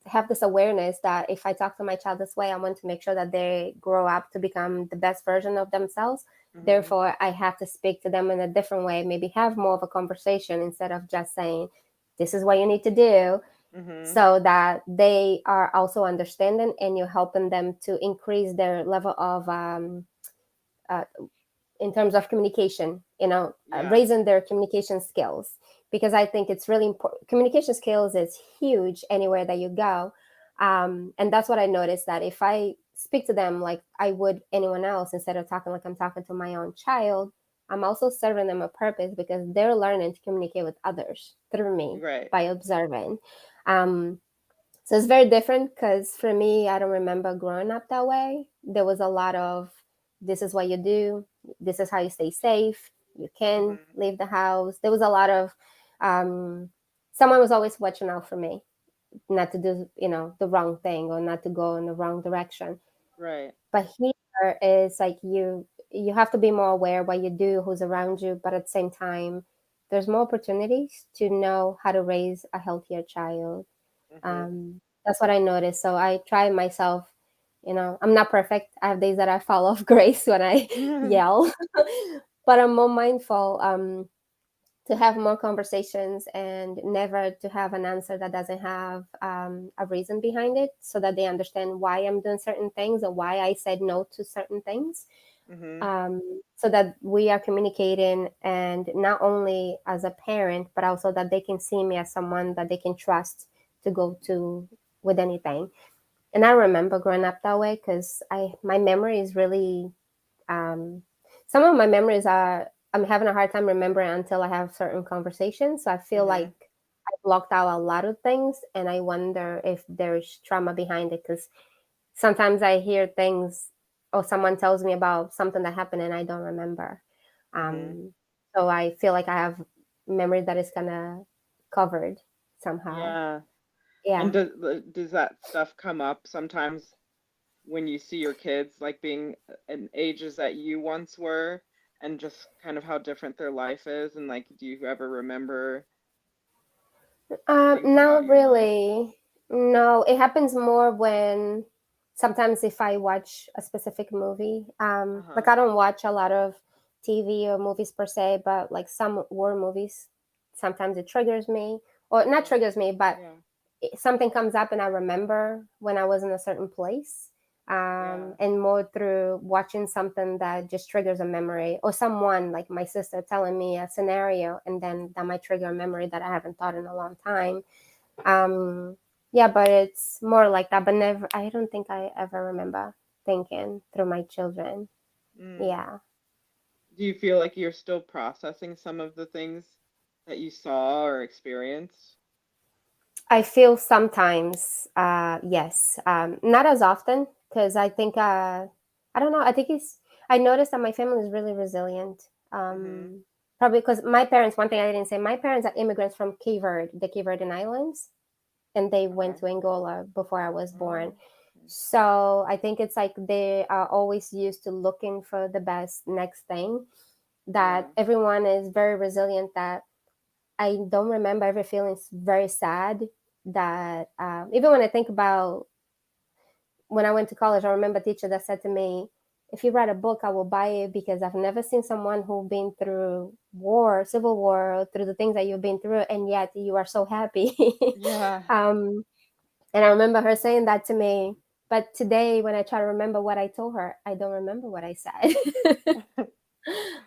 have this awareness that if I talk to my child this way, I want to make sure that they grow up to become the best version of themselves. Mm-hmm. Therefore, I have to speak to them in a different way, maybe have more of a conversation instead of just saying, this is what you need to do, Mm-hmm. so that they are also understanding and you're helping them to increase their level of uh, in terms of communication, Yeah. raising their communication skills, because I think it's really important. Communication skills is huge anywhere that you go. And that's what I noticed, that if I speak to them like I would anyone else, instead of talking like I'm talking to my own child, I'm also serving them a purpose because they're learning to communicate with others through me Right. by observing. Um, so it's very different because for me, I don't remember growing up that way. There was a lot of, this is what you do, this is how you stay safe, you can Mm-hmm. leave the house. There was a lot of, um, someone was always watching out for me, not to do, the wrong thing or not to go in the wrong direction. Right. But here is like you have to be more aware what you do, who's around you, but at the same time, there's more opportunities to know how to raise a healthier child. Mm-hmm. That's what I noticed. So I try myself. I'm not perfect. I have days that I fall off grace when I yell, but I'm more mindful to have more conversations and never to have an answer that doesn't have a reason behind it, so that they understand why I'm doing certain things or why I said no to certain things. Mm-hmm. So that we are communicating, and not only as a parent, but also that they can see me as someone that they can trust to go to with anything. And I remember growing up that way because my memory is really, um, some of my memories are, I'm having a hard time remembering until I have certain conversations. So I feel Mm-hmm. like I blocked out a lot of things, and I wonder if there's trauma behind it, because sometimes I hear things or someone tells me about something that happened and I don't remember. Mm-hmm. So I feel like I have memory that is kind of covered somehow. Yeah. And Yeah. does that stuff come up sometimes when you see your kids like being in ages that you once were and just kind of how different their life is and like do you ever remember things about Not your life? really. No, it happens more when sometimes if I watch a specific movie, like Uh-huh. I don't watch a lot of TV or movies per se, but like some war movies, sometimes it triggers me, or not Oh, triggers me, but yeah. something comes up and I remember when I was in a certain place. Yeah. And more through watching something that just triggers a memory, or someone like my sister telling me a scenario, and then that might trigger a memory that I haven't thought in a long time. Um, yeah, but it's more like that. But never, I don't think I ever remember thinking through my children. Mm. Yeah. Do you feel like you're still processing some of the things that you saw or experienced? I feel sometimes, yes, not as often, because I think, I don't know. I think I noticed that my family is really resilient. Mm-hmm. Probably because my parents, one thing I didn't say, my parents are immigrants from Cape Verde, the Cape Verdean Islands, and they went Okay. to Angola before I was born. Oh. So I think it's like they are always used to looking for the best next thing, Yeah. that everyone is very resilient, that I don't remember ever feeling very sad. That even when I think about when I went to college, I remember a teacher that said to me, "If you write a book, I will buy it, because I've never seen someone who's been through war, civil war, through the things that you've been through, and yet you are so happy." Yeah. um, and I remember her saying that to me. But today, when I try to remember what I told her, I don't remember what I said.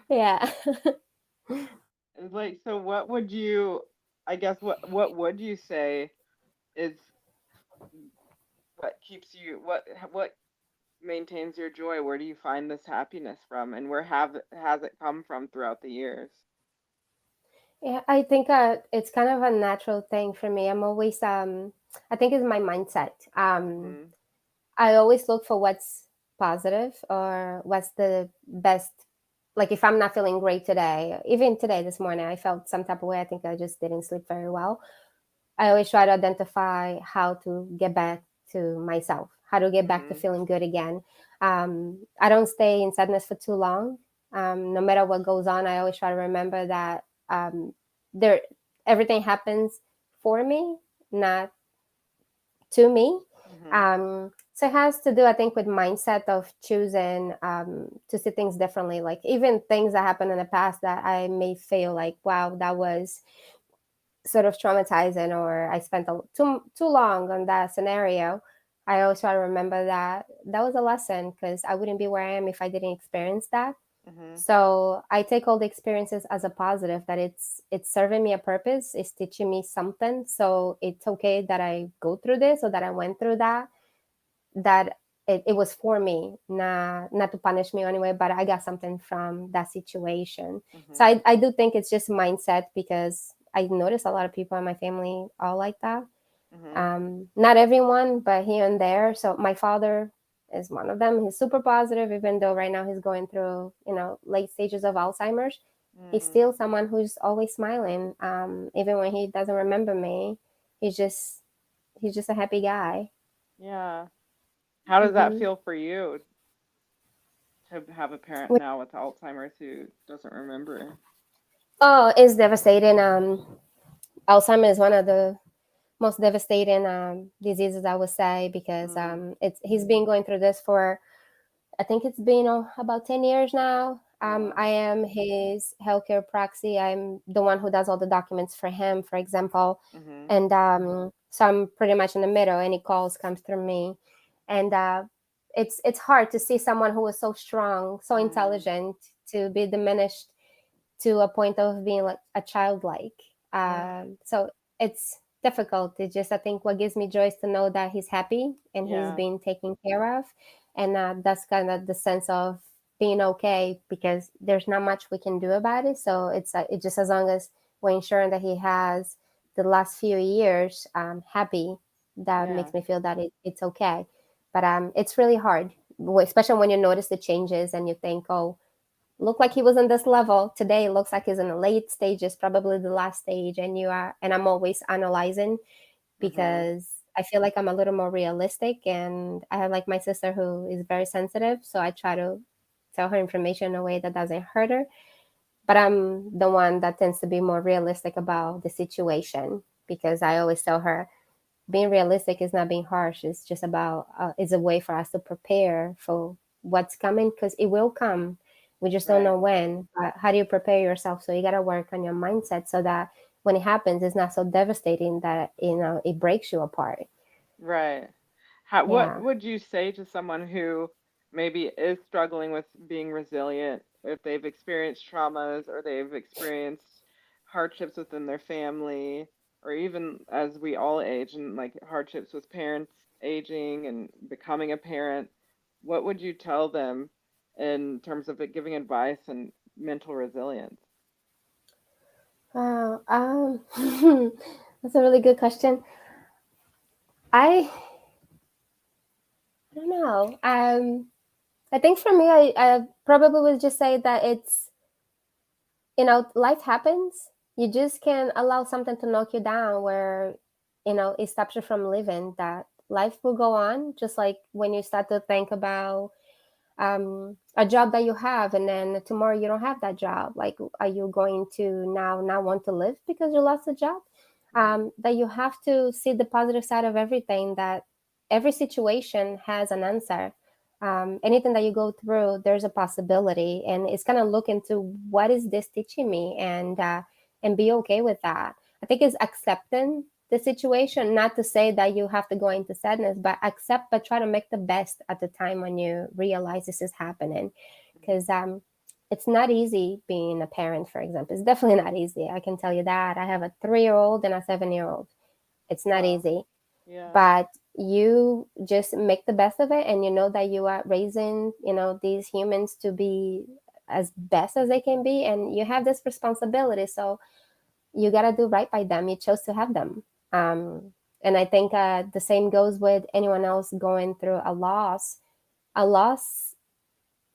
Yeah. It's like, so what would you, I guess, what would you say is what keeps you, what maintains your joy? Where do you find this happiness from, and where have has it come from throughout the years? Yeah, I think it's kind of a natural thing for me. I'm always, I think it's my mindset. Mm-hmm. I always look for what's positive or what's the best. Like if I'm not feeling great today, even today, this morning, I felt some type of way. I think I just didn't sleep very well. I always try to identify how to get back to myself, how to get back to Mm-hmm. feeling good again. I don't stay in sadness for too long. No matter what goes on, I always try to remember that there everything happens for me, not to me. Mm-hmm. So it has to do, I think, with mindset of choosing to see things differently. Like even things that happened in the past that I may feel like, wow, that was sort of traumatizing, or I spent too long on that scenario. I always try to remember that that was a lesson, because I wouldn't be where I am if I didn't experience that. Mm-hmm. So I take all the experiences as a positive, that it's serving me a purpose, it's teaching me something. So it's okay that I go through this, or that I went through that, that it was for me, not to punish me anyway, but I got something from that situation. So Mm-hmm. I do think it's just mindset, because I notice a lot of people in my family are like that. Mm-hmm. Not everyone, but here and there. So my father is one of them. He's super positive, even though right now he's going through, late stages of Alzheimer's. He's Mm. still someone who's always smiling. Even when he doesn't remember me, he's just he's just a happy guy. Yeah. How does that Hmm. feel for you to have a parent now with Alzheimer's who doesn't remember? Oh, it's devastating. Alzheimer's is one of the most devastating diseases, I would say, because Mm. it's he's been going through this for, I think it's been about 10 years now. I Wow. am his healthcare proxy. I'm the one who does all the documents for him, for example, Mhm. and so I'm pretty much in the middle. Any calls comes through me, and it's hard to see someone who was so strong, so Mm. intelligent, to be diminished to a point of being like a childlike. Mm. So it's difficult. It's just, I think what gives me joy is to know that he's happy and he's Yeah. being taken care of, and that's kind of the sense of being okay, because there's not much we can do about it. So it's just as long as we're ensuring that he has the last few years happy. That Yeah. makes me feel that it's okay. But it's really hard, especially when you notice the changes and you think, oh, look like he was on this level today. Looks like he's in the late stages, probably the last stage, and you are. And I'm always analyzing Mhm. because I feel like I'm a little more realistic, and I have like my sister who is very sensitive, so I try to tell her information in a way that doesn't hurt her. But I'm the one that tends to be more realistic about the situation because I always tell her being realistic is not being harsh. It's just about it's a way for us to prepare for what's coming because it will come. We just don't Right. know when. But how do you prepare yourself? So you got to work on your mindset so that when it happens, it's not so devastating that it breaks you apart. Right. What Yeah. would you say to someone who maybe is struggling with being resilient, if they've experienced traumas or they've experienced hardships within their family, or even as we all age and like hardships with parents aging and becoming a parent, what would you tell them in terms of it giving advice and mental resilience? Wow. That's a really good question. I I don't know. I think for me, I probably would just say that life happens. You just can allow something to knock you down where, it stops you from living. That life will go on, just like when you start to think about a job that you have, and then tomorrow you don't have that job. Like, are you going to now not want to live because you lost a job? Hmm. That you have to see the positive side of everything. That every situation has an answer. Anything that you go through, there's a possibility, and it's kind of look into what is this teaching me, and be okay with that. I think it's accepting the situation, not to say that you have to go into sadness, but accept, but try to make the best at the time when you realize this is happening. Because it's not easy being a parent, for example. It's definitely not easy. I can tell you that. I have a 3-year old and a 7-year old. It's not Wow. easy, Yeah. but you just make the best of it, and you know that you are raising, these humans to be as best as they can be, and you have this responsibility. So you got to do right by them. You chose to have them. And I think the same goes with anyone else going through a loss. A loss,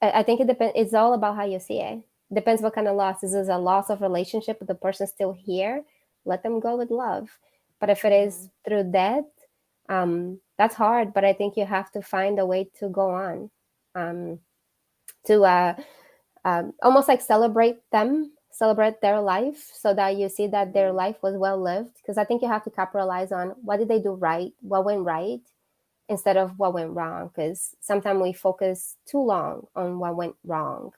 I think it depends. It's all about how you see it. Depends what kind of loss. Is this a loss of relationship with the person still here? Let them go with love. But if it is Hmm. through death, that's hard. But I think you have to find a way to go on, um, to almost like celebrate their life, so that you see that their Hmm. life was well lived. Because I think you have to capitalize on what did they do right, what went right, instead of what went wrong. Because sometimes we focus too long on what went wrong.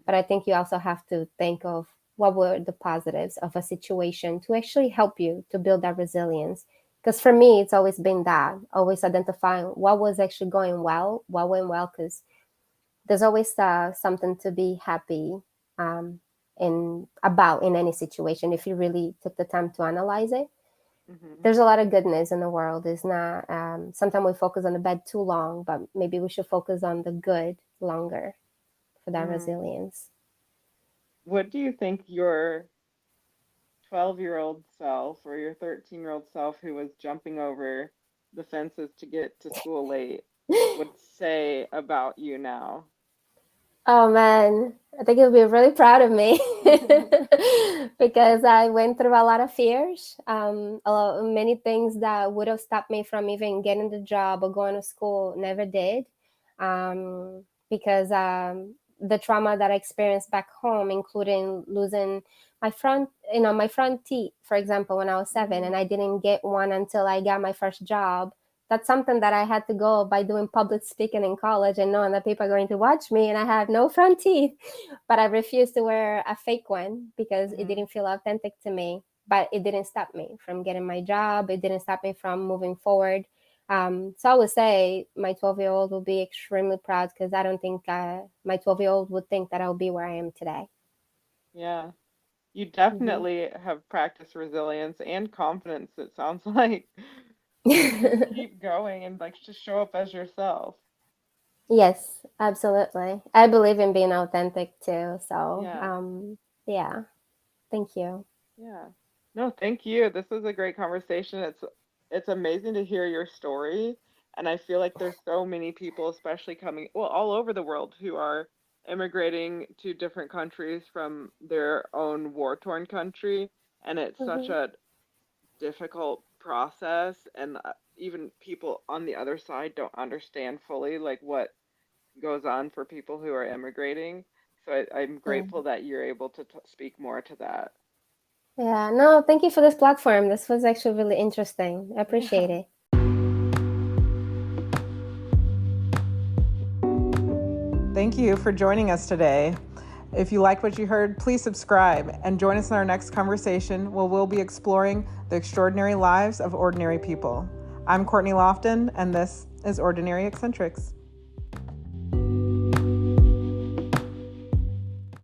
But I think you also have to think of what were the positives of a situation to actually help you to build that resilience. Because for me, it's always been that, always identifying what was actually going well, what went well. Because there's always something to be happy um, in any situation if you really took the time to analyze it. Hmm. There's a lot of goodness in the world. It's not. Sometimes we focus on the bad too long, but maybe we should focus on the good longer for that Hmm. resilience. What do you think your 12-year-old self or your 13-year-old self who was jumping over the fences to get to school late would say about you now? Oh man, I think you'll be really proud of me because I went through a lot of fears, many things that would have stopped me from even getting the job or going to school. Never did, because the trauma that I experienced back home, including losing my front teeth, for example, when I was 7, Mm, and I didn't get one until I got my first job. That's something that I had to go by doing public speaking in college and knowing that people are going to watch me and I have no front teeth. But I refused to wear a fake one because it mhm, didn't feel authentic to me. But it didn't stop me from getting my job. It didn't stop me from moving forward. So I would say my 12-year-old will be extremely proud because I don't think my 12-year-old would think that I'll be where I am today. yeah. You Hmm. definitely have practiced resilience and confidence, it sounds like, to just keep going and like just show up as yourself. Yes, absolutely. I believe in being authentic too. So, Yeah, yeah, thank you. yeah. No, thank you. This was a great conversation. It's amazing to hear your story, and I feel like there's so many people, especially coming, well, all over the world, who are immigrating to different countries from their own war-torn country, and it's such Hmm. a difficult process, and even people on the other side don't understand fully like what goes on for people who are immigrating. So I'm Yeah. grateful that you're able to speak more to that. Yeah. No, thank you for this platform. This was actually really interesting. I Yeah. appreciate it. Thank you for joining us today. If you like what you heard, please subscribe and join us in our next conversation where we'll be exploring the extraordinary lives of ordinary people. I'm Courtney Lofton, and this is Ordinary Eccentrics.